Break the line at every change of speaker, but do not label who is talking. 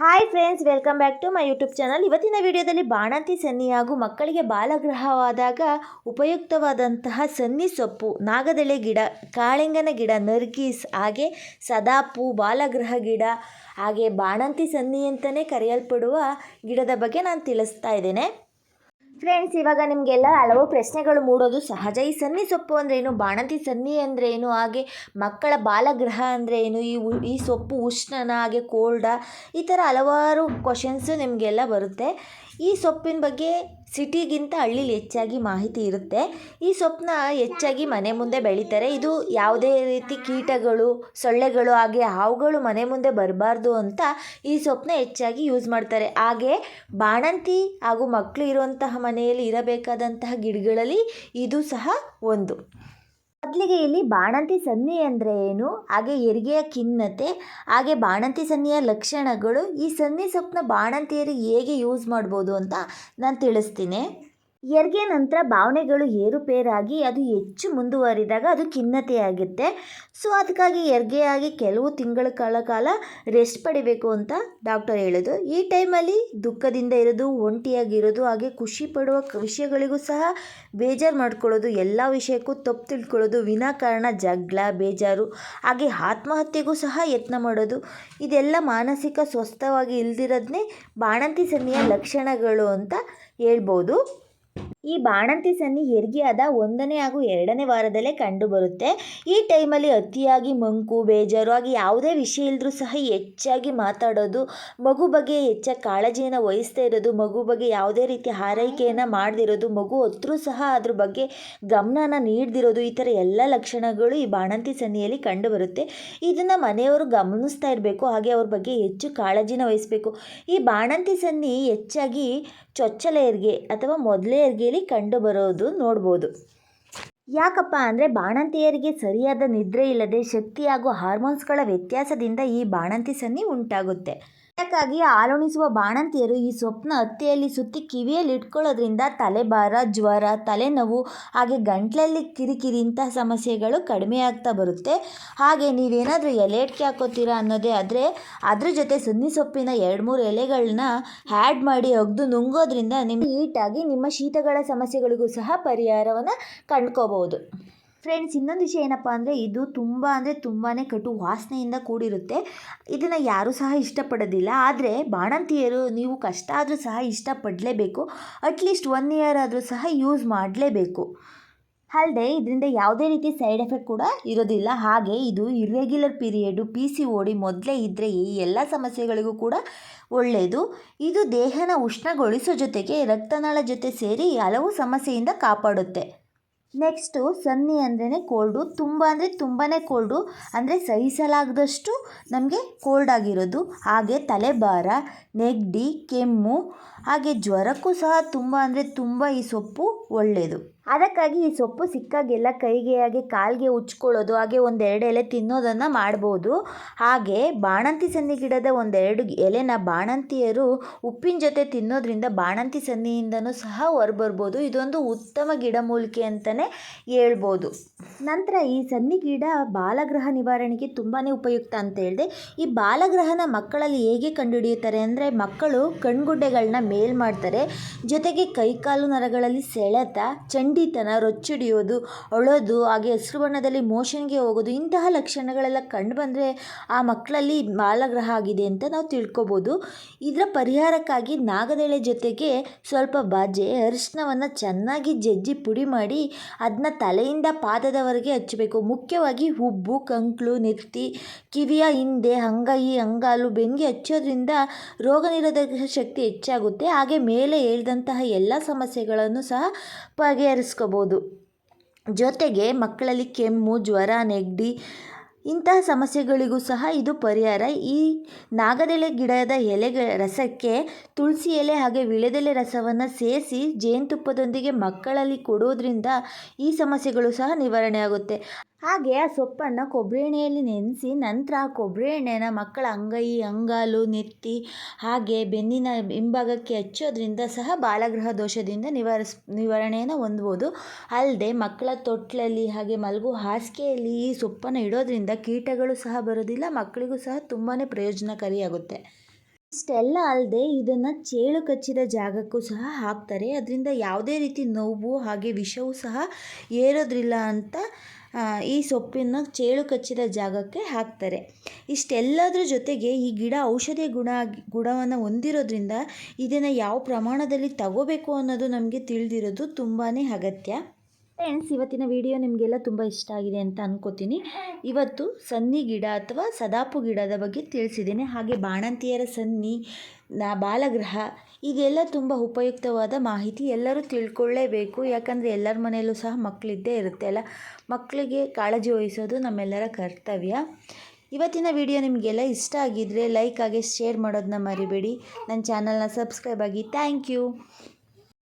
Hi friends, welcome back to my YouTube channel. ಇವತ್ತಿನ ವಿಡಿಯೋದಲ್ಲಿ ಬಾಣಂತಿ ಸನ್ನಿ ಹಾಗೂ ಮಕ್ಕಳಿಗೆ ಬಾಲಗ್ರಹವಾದಾಗ ಉಪಯುಕ್ತವಾದಂತಹ ಸನ್ನಿ ಸೊಪ್ಪು, ನಾಗದೆಲೆ ಗಿಡ, ಕಾಳಿಂಗನ ಗಿಡ, ನರ್ಗೀಸ್, ಹಾಗೆ ಸದಾಪು, ಬಾಲಗ್ರಹ ಗಿಡ, ಹಾಗೆ ಬಾಣಂತಿ ಸನ್ನಿ ಅಂತಲೇ ಕರೆಯಲ್ಪಡುವ ಗಿಡದ ಬಗ್ಗೆ ನಾನು ತಿಳಿಸ್ತಾ ಇದ್ದೇನೆ. ಫ್ರೆಂಡ್ಸ್, ಇವಾಗ ನಿಮಗೆಲ್ಲ ಹಲವು ಪ್ರಶ್ನೆಗಳು ಮೂಡೋದು ಸಹಜ. ಈ ಸನ್ನಿ ಸೊಪ್ಪು ಅಂದ್ರೇನು, ಬಾಣಂತಿ ಸನ್ನಿ ಅಂದ್ರೇನು, ಹಾಗೆ ಮಕ್ಕಳ ಬಾಲಗ್ರಹ ಅಂದರೆ ಏನು, ಈ ಸೊಪ್ಪು ಉಷ್ಣನ, ಹಾಗೆ ಕೋಲ್ಡಾ, ಈ ಥರ ಹಲವಾರು ಕ್ವಶನ್ಸು ನಿಮಗೆಲ್ಲ ಬರುತ್ತೆ. ಈ ಸೊಪ್ಪಿನ ಬಗ್ಗೆ ಸಿಟಿಗಿಂತ ಹಳ್ಳಿಲಿ ಹೆಚ್ಚಾಗಿ ಮಾಹಿತಿ ಇರುತ್ತೆ. ಈ ಸೊಪ್ಪನ್ನ ಹೆಚ್ಚಾಗಿ ಮನೆ ಮುಂದೆ ಬೆಳೀತಾರೆ. ಇದು ಯಾವುದೇ ರೀತಿ ಕೀಟಗಳು, ಸೊಳ್ಳೆಗಳು, ಹಾಗೆ ಹಾವುಗಳು ಮನೆ ಮುಂದೆ ಬರಬಾರ್ದು ಅಂತ ಈ ಸೊಪ್ಪನ್ನ ಹೆಚ್ಚಾಗಿ ಯೂಸ್ ಮಾಡ್ತಾರೆ. ಹಾಗೆ ಬಾಣಂತಿ ಹಾಗೂ ಮಕ್ಕಳು ಇರುವಂತಹ ಮನೆಯಲ್ಲಿ ಇರಬೇಕಾದಂತಹ ಗಿಡಗಳಲ್ಲಿ ಇದು ಸಹ ಒಂದು. ಮೊದಲಿಗೆ ಇಲ್ಲಿ ಬಾಣಂತಿ ಸನ್ನಿ ಅಂದರೆ ಏನು, ಹಾಗೆ ಹೆರಿಗೆಯ ಖಿನ್ನತೆ, ಹಾಗೆ ಬಾಣಂತಿ ಸನ್ನಿಯ ಲಕ್ಷಣಗಳು, ಈ ಸನ್ನಿ ಸೊಪ್ಪನ್ನ ಬಾಣಂತಿಯರಿಗೆ ಹೇಗೆ ಯೂಸ್ ಮಾಡ್ಬೋದು ಅಂತ ನಾನು ತಿಳಿಸ್ತೀನಿ. ಹೆರಿಗೆ ನಂತರ ಭಾವನೆಗಳು ಏರುಪೇರಾಗಿ ಅದು ಹೆಚ್ಚು ಮುಂದುವರಿದಾಗ ಅದು ಖಿನ್ನತೆಯಾಗುತ್ತೆ. ಸೊ ಅದಕ್ಕಾಗಿ ಹೆರಿಗೆಯಾಗಿ ಕೆಲವು ತಿಂಗಳ ಕಾಲ ರೆಸ್ಟ್ ಪಡಿಬೇಕು ಅಂತ ಡಾಕ್ಟರ್ ಹೇಳೋದು. ಈ ಟೈಮಲ್ಲಿ ದುಃಖದಿಂದ ಇರೋದು, ಒಂಟಿಯಾಗಿರೋದು, ಹಾಗೆ ಖುಷಿ ಪಡುವ ವಿಷಯಗಳಿಗೂ ಸಹ ಬೇಜಾರು ಮಾಡ್ಕೊಳ್ಳೋದು, ಎಲ್ಲ ವಿಷಯಕ್ಕೂ ತಪ್ಪು ತಿಳ್ಕೊಳ್ಳೋದು, ವಿನಾಕಾರಣ ಜಗಳ, ಬೇಜಾರು, ಹಾಗೆ ಆತ್ಮಹತ್ಯೆಗೂ ಸಹ ಯತ್ನ ಮಾಡೋದು, ಇದೆಲ್ಲ ಮಾನಸಿಕ ಸ್ವಸ್ಥವಾಗಿ ಇಲ್ದಿರೋದನ್ನೇ ಬಾಣಂತಿ ಸನ್ನಿಯ ಲಕ್ಷಣಗಳು ಅಂತ ಹೇಳ್ಬೋದು. ಈ ಬಾಣಂತಿ ಸನ್ನಿ ಹೆರಿಗೆಯಾದ 1ನೇ ಹಾಗೂ 2ನೇ ವಾರದಲ್ಲೇ ಕಂಡುಬರುತ್ತೆ. ಈ ಟೈಮಲ್ಲಿ ಅತಿಯಾಗಿ ಮಂಕು, ಬೇಜಾರು, ಹಾಗೆ ಯಾವುದೇ ವಿಷಯ ಇಲ್ಲದ್ರೂ ಸಹ ಹೆಚ್ಚಾಗಿ ಮಾತಾಡೋದು, ಮಗು ಬಗ್ಗೆ ಹೆಚ್ಚಾಗಿ ಕಾಳಜಿಯನ್ನು ವಹಿಸ್ತಾ ಇರೋದು, ಮಗು ಬಗ್ಗೆ ಯಾವುದೇ ರೀತಿಯ ಆರೈಕೆಯನ್ನು ಮಾಡದಿರೋದು, ಮಗು ಹೊತ್ತರೂ ಸಹ ಅದ್ರ ಬಗ್ಗೆ ಗಮನನ ನೀಡದಿರೋದು, ಈ ಥರ ಎಲ್ಲ ಲಕ್ಷಣಗಳು ಈ ಬಾಣಂತಿ ಸನ್ನಿಯಲ್ಲಿ ಕಂಡುಬರುತ್ತೆ. ಇದನ್ನು ಮನೆಯವರು ಗಮನಿಸ್ತಾ ಇರಬೇಕು, ಹಾಗೆ ಅವ್ರ ಬಗ್ಗೆ ಹೆಚ್ಚು ಕಾಳಜಿನ ವಹಿಸಬೇಕು. ಈ ಬಾಣಂತಿ ಸನ್ನಿ ಹೆಚ್ಚಾಗಿ ಚೊಚ್ಚಲ ಹೆರಿಗೆ ಅಥವಾ ಮೊದಲೇ ಹೆರಿಗೆಯಲ್ಲಿ ಕಂಡುಬರೋದು ನೋಡ್ಬೋದು. ಯಾಕಪ್ಪ ಅಂದರೆ ಬಾಣಂತಿಯರಿಗೆ ಸರಿಯಾದ ನಿದ್ರೆ ಇಲ್ಲದೆ ಶಕ್ತಿ ಹಾಗೂ ಹಾರ್ಮೋನ್ಸ್ಗಳ ವ್ಯತ್ಯಾಸದಿಂದ ಈ ಬಾಣಂತಿ ಸನ್ನಿ ಉಂಟಾಗುತ್ತೆ. ಅದಕ್ಕಾಗಿ ಹಾಲುಣಿಸುವ ಬಾಣಂತಿಯರು ಈ ಸೊಪ್ಪನ್ನ ಹತ್ತಿಯಲ್ಲಿ ಸುತ್ತಿ ಕಿವಿಯಲ್ಲಿ ಇಟ್ಕೊಳ್ಳೋದ್ರಿಂದ ತಲೆಭಾರ, ಜ್ವರ, ತಲೆನೋವು, ಹಾಗೆ ಗಂಟ್ಲಲ್ಲಿ ಕಿರಿಕಿರಿ ಇಂತಹ ಸಮಸ್ಯೆಗಳು ಕಡಿಮೆ ಆಗ್ತಾ ಬರುತ್ತೆ. ಹಾಗೆ ನೀವೇನಾದರೂ ಎಲೆಡ್ಕೆ ಹಾಕೋತೀರಾ ಅನ್ನೋದೇ ಆದರೆ ಅದ್ರ ಜೊತೆ ಸನ್ನಿ ಸೊಪ್ಪಿನ 2-3 ಎಲೆಗಳನ್ನ ಆ್ಯಡ್ ಮಾಡಿ ಅಗ್ದು ನುಂಗೋದ್ರಿಂದ ನಿಮಗೆ ಹೀಟಾಗಿ ನಿಮ್ಮ ಶೀತಗಳ ಸಮಸ್ಯೆಗಳಿಗೂ ಸಹ ಪರಿಹಾರವನ್ನು ಕಂಡ್ಕೋಬಹುದು. ಫ್ರೆಂಡ್ಸ್, ಇನ್ನೊಂದು ವಿಷಯ ಏನಪ್ಪ ಅಂದರೆ ಇದು ತುಂಬಾ ಕಟು ವಾಸನೆಯಿಂದ ಕೂಡಿರುತ್ತೆ. ಇದನ್ನು ಯಾರೂ ಸಹ ಇಷ್ಟಪಡೋದಿಲ್ಲ. ಆದರೆ ಬಾಣಂತಿಯರು ನೀವು ಕಷ್ಟ ಆದರೂ ಸಹ ಇಷ್ಟಪಡಲೇಬೇಕು. ಅಟ್ಲೀಸ್ಟ್ 1 ಇಯರ್ ಆದರೂ ಸಹ ಯೂಸ್ ಮಾಡಲೇಬೇಕು. ಅಲ್ಲದೆ ಇದರಿಂದ ಯಾವುದೇ ರೀತಿ ಸೈಡ್ ಎಫೆಕ್ಟ್ ಕೂಡ ಇರೋದಿಲ್ಲ. ಹಾಗೆ ಇದು ಇರ್ರೆಗ್ಯುಲರ್ ಪೀರಿಯಡು, PCOD ಮೊದಲೇ ಇದ್ದರೆ ಈ ಎಲ್ಲ ಸಮಸ್ಯೆಗಳಿಗೂ ಕೂಡ ಒಳ್ಳೆಯದು. ಇದು ದೇಹನ ಉಷ್ಣಗೊಳಿಸೋ ಜೊತೆಗೆ ರಕ್ತನಾಳ ಜೊತೆ ಸೇರಿ ಹಲವು ಸಮಸ್ಯೆಯಿಂದ ಕಾಪಾಡುತ್ತೆ. ನೆಕ್ಸ್ಟು ಸನ್ನಿ ಅಂದ್ರೇ ಕೋಲ್ಡು, ತುಂಬಾ ಕೋಲ್ಡು, ಅಂದರೆ ಸಹಿಸಲಾಗದಷ್ಟು ನಮಗೆ ಕೋಲ್ಡ್ ಆಗಿರೋದು. ಹಾಗೆ ತಲೆಭಾರ, ನೆಗಡಿ, ಕೆಮ್ಮು, ಹಾಗೆ ಜ್ವರಕ್ಕೂ ಸಹ ತುಂಬ ಈ ಸೊಪ್ಪು ಒಳ್ಳೆಯದು. ಅದಕ್ಕಾಗಿ ಈ ಸೊಪ್ಪು ಸಿಕ್ಕಾಗೆಲ್ಲ ಕೈಗೆ ಹಾಗೆ ಕಾಲಿಗೆ ಉಚ್ಕೊಳ್ಳೋದು, ಹಾಗೆ 1-2 ಎಲೆ ತಿನ್ನೋದನ್ನು ಮಾಡ್ಬೋದು. ಹಾಗೆ ಬಾಣಂತಿ ಸನ್ನಿ ಗಿಡದ 1-2 ಎಲೆನ ಬಾಣಂತಿಯರು ಉಪ್ಪಿನ ಜೊತೆ ತಿನ್ನೋದ್ರಿಂದ ಬಾಣಂತಿ ಸನ್ನಿಯಿಂದನೂ ಸಹ ಹೊರಬರ್ಬೋದು. ಇದೊಂದು ಉತ್ತಮ ಗಿಡಮೂಲಿಕೆ ಅಂತಲೇ ಹೇಳ್ಬೋದು. ನಂತರ ಈ ಸನ್ನಿ ಗಿಡ ಬಾಲಗ್ರಹ ನಿವಾರಣೆಗೆ ತುಂಬಾ ಉಪಯುಕ್ತ ಅಂತ ಹೇಳಿದೆ. ಈ ಬಾಲಗ್ರಹನ ಮಕ್ಕಳಲ್ಲಿ ಹೇಗೆ ಕಂಡುಹಿಡಿಯುತ್ತಾರೆ ಅಂದರೆ, ಮಕ್ಕಳು ಕಣ್ಗುಡ್ಡೆಗಳನ್ನ ಮೇಲ್ ಮಾಡ್ತಾರೆ, ಜೊತೆಗೆ ಕೈಕಾಲು ನರಗಳಲ್ಲಿ ಸೆಳೆತ, ಚಂಡಿತನ, ರೊಚ್ಚಿಡಿಯೋದು, ಅಳೋದು, ಹಾಗೆ ಹಸಿರು ಬಣ್ಣದಲ್ಲಿ ಮೋಷನ್ಗೆ ಹೋಗೋದು, ಇಂತಹ ಲಕ್ಷಣಗಳೆಲ್ಲ ಕಂಡು ಬಂದರೆ ಆ ಮಕ್ಕಳಲ್ಲಿ ಬಾಲಗ್ರಹ ಆಗಿದೆ ಅಂತ ನಾವು ತಿಳ್ಕೊಬೋದು. ಇದರ ಪರಿಹಾರಕ್ಕಾಗಿ ನಾಗದೆಳೆ ಜೊತೆಗೆ ಸ್ವಲ್ಪ ಬಾಜೆ, ಅರಿಶಿನವನ್ನು ಚೆನ್ನಾಗಿ ಜಜ್ಜಿ ಪುಡಿ ಮಾಡಿ ಅದನ್ನ ತಲೆಯಿಂದ ಪಾದದವರೆಗೆ ಹಚ್ಚಬೇಕು. ಮುಖ್ಯವಾಗಿ ಹುಬ್ಬು, ಕಂಕ್ಳು, ನೆತ್ತಿ, ಕಿವಿಯ ಹಿಂದೆ, ಅಂಗೈ, ಅಂಗಾಲು, ಬೆನ್ನಿಗೆ ಹಚ್ಚೋದ್ರಿಂದ ರೋಗ ನಿರೋಧಕ ಶಕ್ತಿ ಹೆಚ್ಚಾಗುತ್ತೆ. ಹಾಗೆ ಮೇಲೆ ಹೇಳಿದಂತಹ ಎಲ್ಲ ಸಮಸ್ಯೆಗಳನ್ನು ಸಹ ಬಗೆಹರಿಸ್ಕೋಬೋದು. ಜೊತೆಗೆ ಮಕ್ಕಳಲ್ಲಿ ಕೆಮ್ಮು, ಜ್ವರ, ನೆಗಡಿ ಇಂತಹ ಸಮಸ್ಯೆಗಳಿಗೂ ಸಹ ಇದು ಪರಿಹಾರ. ಈ ನಾಗದೆಲೆ ಗಿಡದ ರಸಕ್ಕೆ ತುಳಸಿ ಎಲೆ ಹಾಗೆ ವೀಳ್ಯದೆಲೆ ರಸವನ್ನು ಸೇರಿಸಿ ಜೇನುತುಪ್ಪದೊಂದಿಗೆ ಮಕ್ಕಳಲ್ಲಿ ಕೊಡೋದ್ರಿಂದ ಈ ಸಮಸ್ಯೆಗಳು ಸಹ ನಿವಾರಣೆ ಆಗುತ್ತೆ. ಹಾಗೆ ಆ ಸೊಪ್ಪನ್ನು ಕೊಬ್ಬರಿ ಎಣ್ಣೆಯಲ್ಲಿ ನೆನೆಸಿ ನಂತರ ಆ ಕೊಬ್ಬರಿ ಎಣ್ಣೆನ ಮಕ್ಕಳ ಅಂಗೈ, ಅಂಗಾಲು, ನೆತ್ತಿ, ಹಾಗೆ ಬೆನ್ನಿನ ಹಿಂಭಾಗಕ್ಕೆ ಹಚ್ಚೋದ್ರಿಂದ ಸಹ ಬಾಲಗ್ರಹ ದೋಷದಿಂದ ನಿವಾರಣೆಯನ್ನು ಹೊಂದ್ಬೋದು. ಅಲ್ಲದೆ ಮಕ್ಕಳ ತೊಟ್ಲಲ್ಲಿ ಹಾಗೆ ಮಲಗೋ ಹಾಸಿಗೆಯಲ್ಲಿ ಈ ಸೊಪ್ಪನ್ನು ಇಡೋದ್ರಿಂದ ಕೀಟಗಳು ಸಹ ಬರೋದಿಲ್ಲ, ಮಕ್ಕಳಿಗೂ ಸಹ ತುಂಬಾ ಪ್ರಯೋಜನಕಾರಿಯಾಗುತ್ತೆ. ಇಷ್ಟೆಲ್ಲ ಅಲ್ಲದೆ ಇದನ್ನು ಚೇಳು ಕಚ್ಚಿದ ಜಾಗಕ್ಕೂ ಸಹ ಹಾಕ್ತಾರೆ. ಅದರಿಂದ ಯಾವುದೇ ರೀತಿ ನೋವು ಹಾಗೆ ವಿಷವೂ ಸಹ ಏರೋದ್ರಿಲ್ಲ ಅಂತ ಈ ಸೊಪ್ಪನ್ನು ಚೇಳು ಕಚ್ಚಿದ ಜಾಗಕ್ಕೆ ಹಾಕ್ತಾರೆ. ಇಷ್ಟೆಲ್ಲದರ ಜೊತೆಗೆ ಈ ಗಿಡ ಔಷಧೀಯ ಗುಣವನ್ನು ಹೊಂದಿರೋದ್ರಿಂದ ಇದನ್ನು ಯಾವ ಪ್ರಮಾಣದಲ್ಲಿ ತಗೋಬೇಕು ಅನ್ನೋದು ನಮಗೆ ತಿಳಿದಿರೋದು ತುಂಬಾ ಅಗತ್ಯ. ಫ್ರೆಂಡ್ಸ್, ಇವತ್ತಿನ ವಿಡಿಯೋ ನಿಮಗೆಲ್ಲ ತುಂಬ ಇಷ್ಟ ಆಗಿದೆ ಅಂತ ಅನ್ಕೋತೀನಿ. ಇವತ್ತು ಸನ್ನಿ ಗಿಡ ಅಥವಾ ಸದಾಪು ಗಿಡದ ಬಗ್ಗೆ ತಿಳಿಸಿದ್ದೀನಿ. ಹಾಗೆ ಬಾಣಂತಿಯರ ಸನ್ನಿ, ಬಾಲಗ್ರಹ ಇದೆಲ್ಲ ತುಂಬ ಉಪಯುಕ್ತವಾದ ಮಾಹಿತಿ, ಎಲ್ಲರೂ ತಿಳ್ಕೊಳ್ಳೇಬೇಕು. ಯಾಕಂದರೆ ಎಲ್ಲರ ಮನೆಯಲ್ಲೂ ಸಹ ಮಕ್ಕಳಿದ್ದೇ ಇರುತ್ತೆ ಅಲ್ಲ, ಮಕ್ಕಳಿಗೆ ಕಾಳಜಿ ವಹಿಸೋದು ನಮ್ಮೆಲ್ಲರ ಕರ್ತವ್ಯ. ಇವತ್ತಿನ ವಿಡಿಯೋ ನಿಮಗೆಲ್ಲ ಇಷ್ಟ ಆಗಿದ್ದರೆ ಲೈಕ್ ಆಗಿ ಶೇರ್ ಮಾಡೋದನ್ನ ಮರಿಬೇಡಿ. ನನ್ನ ಚಾನಲ್ನ ಸಬ್ಸ್ಕ್ರೈಬ್ ಆಗಿ. Thank you.